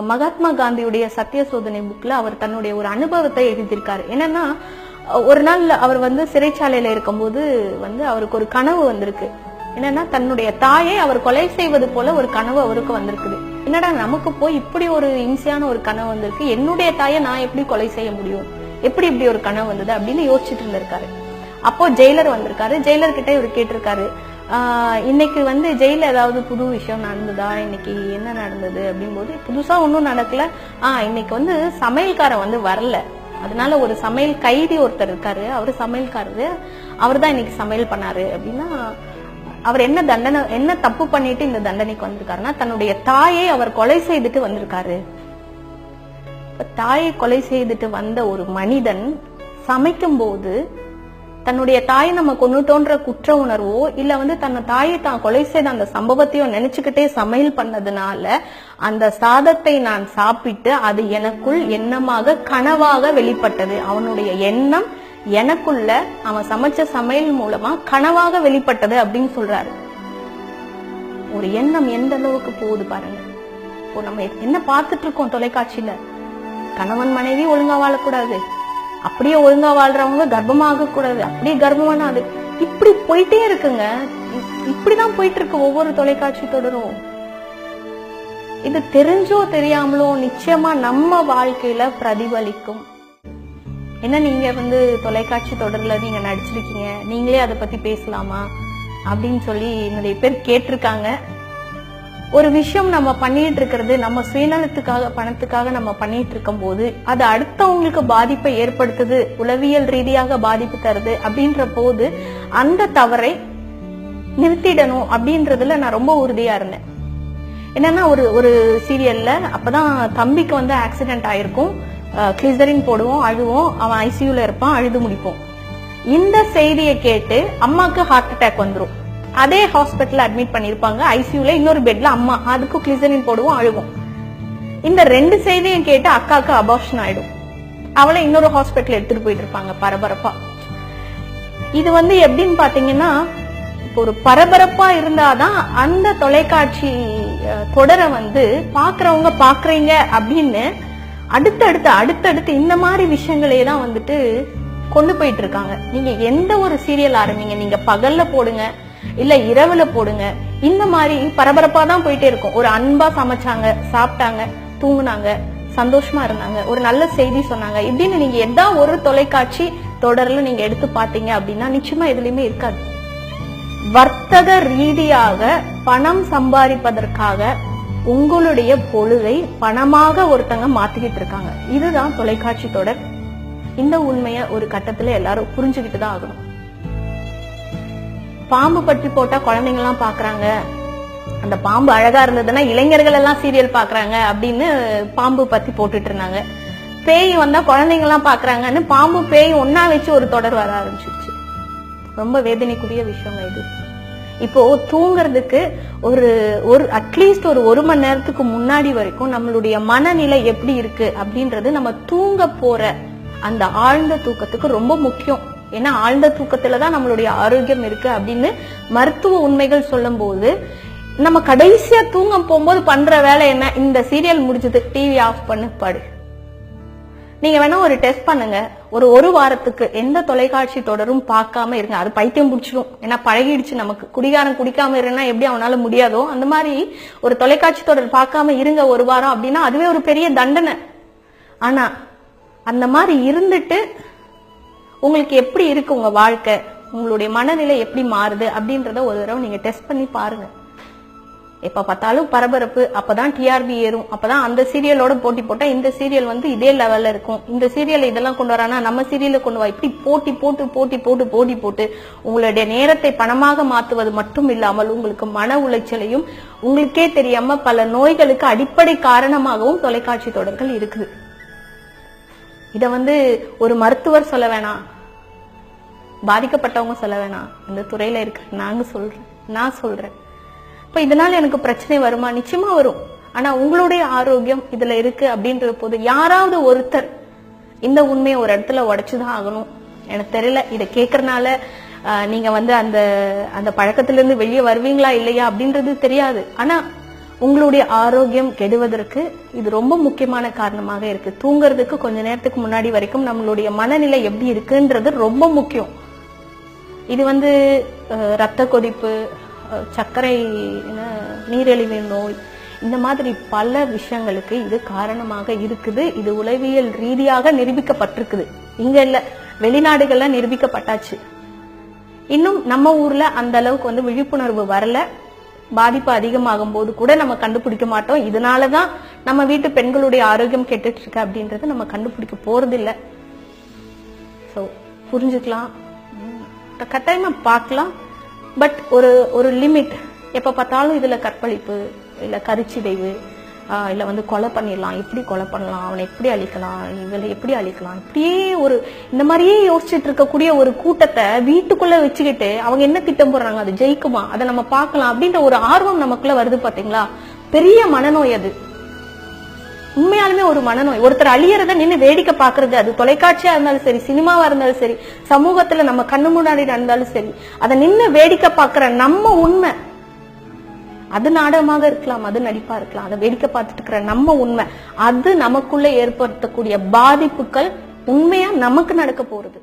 மகாத்மா காந்தியுடைய சத்திய சோதனை புக்ல அவர் தன்னுடைய ஒரு அனுபவத்தை எழுதியிருக்காரு. என்னன்னா, ஒரு நாள் அவர் சிறைச்சாலையில இருக்கும்போது அவருக்கு ஒரு கனவு வந்திருக்கு. என்னன்னா, தன்னுடைய தாயை அவர் கொலை செய்வது போல ஒரு கனவு அவருக்கு வந்திருக்குது. என்னடா, நமக்கு போய் இப்படி ஒரு இன்சியான ஒரு கனவு வந்திருக்கு, என்னுடைய தாயை நான் எப்படி கொலை செய்ய முடியும், எப்படி இப்படி ஒரு கனவு வந்தது அப்படின்னு யோசிச்சுட்டு இருந்திருக்காரு. அப்போ ஜெயிலர் வந்திருக்காரு. ஜெயிலர் கிட்ட இவர் கேட்டிருக்காரு, இன்னைக்கு ஜெயில ஏதாவது புது விஷயம் நடந்ததா, இன்னைக்கு என்ன நடந்தது அப்படின்போது, புதுசா ஒன்னும் நடக்கல, இன்னைக்கு சமையல்காரன் வரல, அதனால ஒரு சமையல் கைதி ஒருத்தர் இருக்காரு, அவரு சமையல்காரரு, அவர் தான் இன்னைக்கு சமையல் பண்ணாரு அப்படின்னா, அவர் என்ன தப்பு பண்ணிட்டு இந்த தண்டனைக்கு வந்திருக்காருன்னா, தன்னுடைய தாயை அவர் கொலை செய்துட்டு வந்திருக்காரு. தாயை கொலை செய்துட்டு வந்த ஒரு மனிதன் சமைக்கும் போது தன்னுடைய தாயை நம்ம கொன்னுட்டோன்ற குற்ற உணர்வோ இல்ல தன்னை தாயை தான் கொலை செய்த அந்த சம்பவத்தையோ நினைச்சுக்கிட்டே சமையல் பண்ணதுனால அந்த சாதத்தை நான் சாப்பிட்டு அது எனக்குள் எண்ணமாக கனவாக வெளிப்பட்டது. அவனுடைய எண்ணம் எனக்குள்ள அவன் சமைச்ச சமையல் மூலமா கனவாக வெளிப்பட்டது அப்படின்னு சொல்றாரு. ஒரு எண்ணம் எந்த அளவுக்கு போகுது பாருங்க. இப்போ நம்ம என்ன பார்த்துட்டு இருக்கோம் தொலைக்காட்சியில, கணவன் மனைவி ஒழுங்கா வாழக்கூடாது, அப்படியே ஒழுங்கா வாழ்றவங்க கர்ப்பமாக கூடாது, அப்படியே கர்ப்பமான அது, இப்படி போயிட்டே இருக்குங்க. இப்படிதான் போயிட்டு இருக்கு ஒவ்வொரு தொலைக்காட்சி தொடரும். இது தெரிஞ்சோ தெரியாமலோ நிச்சயமா நம்ம வாழ்க்கையில பிரதிபலிக்கும். என்ன, நீங்க தொலைக்காட்சி தொடர்ல நீங்க நடிச்சிருக்கீங்க, நீங்களே அதை பத்தி பேசலாமா அப்படின்னு சொல்லி நிறைய பேர் கேட்டிருக்காங்க. ஒரு விஷயம் நம்ம பண்ணிட்டு இருக்கிறது நம்ம சுயநலத்துக்காக, பணத்துக்காக நம்ம பண்ணிட்டு இருக்கும் போது அது அடுத்தவங்களுக்கு பாதிப்பை ஏற்படுத்துது, உளவியல் ரீதியாக பாதிப்பு தருது அப்படின்ற போது அந்த தவறை நிறுத்திடணும் அப்படின்றதுல நான் ரொம்ப உறுதியா இருந்தேன். என்னன்னா, ஒரு சீரியல்ல அப்பதான் தம்பிக்கு ஆக்சிடென்ட் ஆயிருக்கும், கிளிசரின் போடுவோம், அழுவோம், அவன் ஐசியூல இருப்பான், அழுது முடிப்போம். இந்த செய்தியை கேட்டு அம்மாக்கு ஹார்ட் அட்டாக் வந்துரும். அதே ஹாஸ்பிட்டல் அட்மிட் பண்ணிருப்பாங்க, ஐசியூல இன்னொரு பெட்ல அம்மா, அதுக்கு கிளிசரின் போடுவோம், அழுவோம். இந்த ரெண்டு செய்தியும் கேட்டு அக்காவுக்கு அபார்ஷன் ஆயிடும், அவளை இன்னொரு ஹாஸ்பிட்டல் எடுத்துட்டு போயிட்டு இருப்பாங்க பரபரப்பா. இது எப்படின்னு பாத்தீங்கன்னா, இப்போ ஒரு பரபரப்பா இருந்தாதான் அந்த தொலைக்காட்சி தொடரை பாக்குறவங்க பாக்குறீங்க அப்படின்னு அடுத்தடுத்து இந்த மாதிரி விஷயங்களே தான் கொண்டு போயிட்டு இருக்காங்க. நீங்க எந்த ஒரு சீரியல் ஆரம்பிங்க, நீங்க பகல்ல போடுங்க இல்ல இரவுல போடுங்க, இந்த மாதிரி பரபரப்பா தான் போயிட்டே இருக்கும். ஒரு அன்பா சமைச்சாங்க, சாப்பிட்டாங்க, தூங்குனாங்க, சந்தோஷமா இருந்தாங்க, ஒரு நல்ல செய்தி சொன்னாங்க, இப்படின்னு நீங்க எதா ஒரு தொலைக்காட்சி தொடர்ல நீங்க எடுத்து பாத்தீங்க அப்படின்னா நிச்சயமா எதுலயுமே இருக்காது. வர்த்தக ரீதியாக பணம் சம்பாதிப்பதற்காக உங்களுடைய பொழுதை பணமாக ஒருத்தங்க மாத்திக்கிட்டு இருக்காங்க. இதுதான் தொலைக்காட்சி தொடர். இந்த உண்மைய ஒரு கட்டத்துல எல்லாரும் புரிஞ்சுக்கிட்டு தான் ஆகணும். பாம்பு பற்றி போட்டா குழந்தைங்க எல்லாம் பாக்குறாங்க, அந்த பாம்பு அழகா இருந்ததுன்னா இளைஞர்கள் எல்லாம் சீரியல் பாக்குறாங்க அப்படின்னு பாம்பு பத்தி போட்டுட்டு இருந்தாங்க. பேய் வந்தா குழந்தைங்க எல்லாம் பாக்குறாங்கன்னு பாம்பு பேய் ஒன்னா வச்சு ஒரு தொடர் வர ஆரம்பிச்சிருச்சு. ரொம்ப வேதனைக்குரிய விஷயங்க இது. இப்போ தூங்குறதுக்கு ஒரு அட்லீஸ்ட் ஒரு மணி நேரத்துக்கு முன்னாடி வரைக்கும் நம்மளுடைய மனநிலை எப்படி இருக்கு அப்படின்றது நம்ம தூங்க போற அந்த ஆழ்ந்த தூக்கத்துக்கு ரொம்ப முக்கியம். ஏன்னா ஆழ்ந்த தூக்கத்துலதான் நம்மளுடைய ஆரோக்கியம் இருக்கு அப்படின்னு மருத்துவ உண்மைகள் சொல்லும் போது, நம்ம கடைசியா தூங்க போகும்போது பண்ற வேலை என்ன, இந்த சீரியல் முடிஞ்சது டிவி ஆஃப் பண்ணு படு. நீங்க வேணா ஒரு டெஸ்ட் பண்ணுங்க, ஒரு வாரத்துக்கு எந்த தொலைக்காட்சி தொடரும் பார்க்காம இருங்க. அது பைத்தியம் பிடிச்சிடும், ஏன்னா பழகிடுச்சு நமக்கு. குடிகாரன் குடிக்காம இருந்தா எப்படி அவனால முடியாதோ அந்த மாதிரி ஒரு தொலைக்காட்சி தொடர் பார்க்காம இருங்க ஒரு வாரம் அப்படின்னா அதுவே ஒரு பெரிய தண்டனை. ஆனா அந்த மாதிரி இருந்துட்டு உங்களுக்கு எப்படி இருக்கு உங்க வாழ்க்கை, உங்களுடைய மனநிலை எப்படி மாறுது அப்படின்றத ஒரு தடவை நீங்க டெஸ்ட் பண்ணி பாருங்க. எப்ப பார்த்தாலும் பரபரப்பு, அப்பதான் டிஆர்பி ஏறும், அப்பதான் அந்த சீரியலோட போட்டி போட்டா இந்த சீரியல் இதே லெவல்ல இருக்கும், இந்த சீரியல் இதெல்லாம் கொண்டு வரானா நம்ம சீரியல கொண்டு வா, இப்படி போட்டி போட்டு உங்களுடைய நேரத்தை பணமாக மாத்துவது மட்டும் இல்லாமல் உங்களுக்கு மன உளைச்சலையும் உங்களுக்கே தெரியாம பல நோய்களுக்கு அடிப்படை காரணமாகவும் தொலைக்காட்சி தொடர்கள் இருக்குது. இத ஒரு மருத்துவர் சொல்ல வேணாம், பாதிக்கப்பட்டவங்க சொல்ல வேணாம், இந்த துறையில இருக்க நான் சொல்றேன். இப்ப இதனால எனக்கு பிரச்சனை வருமா? நிச்சயமா வரும். ஆனா உங்களுடைய ஆரோக்கியம் இதுல இருக்கு அப்படின்ற போது யாராவது ஒருத்தர் இந்த உண்மையை ஒரு இடத்துல உடைச்சுதான் ஆகணும். எனக்கு தெரியல, இதை கேட்கறதுனால நீங்க அந்த அந்த பழக்கத்திலிருந்து வெளியே வருவீங்களா இல்லையா அப்படின்றது தெரியாது. ஆனா உங்களுடைய ஆரோக்கியம் கெடுவதற்கு இது ரொம்ப முக்கியமான காரணமாக இருக்கு. தூங்குறதுக்கு கொஞ்ச நேரத்துக்கு முன்னாடி வரைக்கும் நம்மளுடைய மனநிலை எப்படி இருக்குன்றது ரொம்ப முக்கியம். இது ரத்த கொதிப்பு, சர்க்கரை, நீரிழிவு நோய், இந்த மாதிரி பல விஷயங்களுக்கு இது காரணமாக இருக்குது. இது உளவியல் ரீதியாக நிரூபிக்கப்பட்டிருக்குது. இங்க இல்ல, வெளிநாடுகள்ல நிரூபிக்கப்பட்டாச்சு. இன்னும் நம்ம ஊர்ல அந்த அளவுக்கு விழிப்புணர்வு வரல. பாதிப்பு அதிகமாகும் போது கூட நம்ம கண்டுபிடிக்க மாட்டோம். இதனாலதான் நம்ம வீட்டு பெண்களுடைய ஆரோக்கியம் கெட்டுட்டு இருக்கு அப்படின்றத நம்ம கண்டுபிடிக்க போறது இல்ல. சோ புரிஞ்சுக்கலாம், கட்டாயமா பார்க்கலாம். பட் ஒரு லிமிட். எப்ப பார்த்தாலும் இதுல கற்பழிப்பு, இல்ல கருச்சிதைவு, இல்ல கொலை பண்ணிடலாம், எப்படி கொலை பண்ணலாம், அவனை எப்படி அழிக்கலாம், இவளை எப்படி அழிக்கலாம், இப்படியே இந்த மாதிரியே யோசிச்சுட்டு இருக்கக்கூடிய ஒரு கூட்டத்தை வீட்டுக்குள்ள வச்சுக்கிட்டு அவங்க என்ன திட்டம் போடுறாங்க, அது ஜெயிக்குமா, அதை நம்ம பார்க்கலாம் அப்படின்ற ஒரு ஆர்வம் நமக்குள்ள வருது பாத்தீங்களா? பெரிய மனநோய் அது. உண்மையாலுமே ஒரு மனநோய். ஒருத்தர் அழியறத நின்று வேடிக்கை பாக்குறது, அது தொலைக்காட்சியா இருந்தாலும் சரி, சினிமாவா இருந்தாலும் சரி, சமூகத்துல நம்ம கண்ணு முன்னாடி நடந்தாலும் சரி, அதை நின்று வேடிக்கை பாக்குற நம்ம உண்மை. அது நாடகமாக இருக்கலாம், அது நடிப்பா இருக்கலாம், அதை வேடிக்கை பார்த்துட்டு இருக்கிற நம்ம உண்மை, அது நமக்குள்ள ஏற்படுத்தக்கூடிய பாதிப்புகள் உண்மையா நமக்கு நடக்க போறது.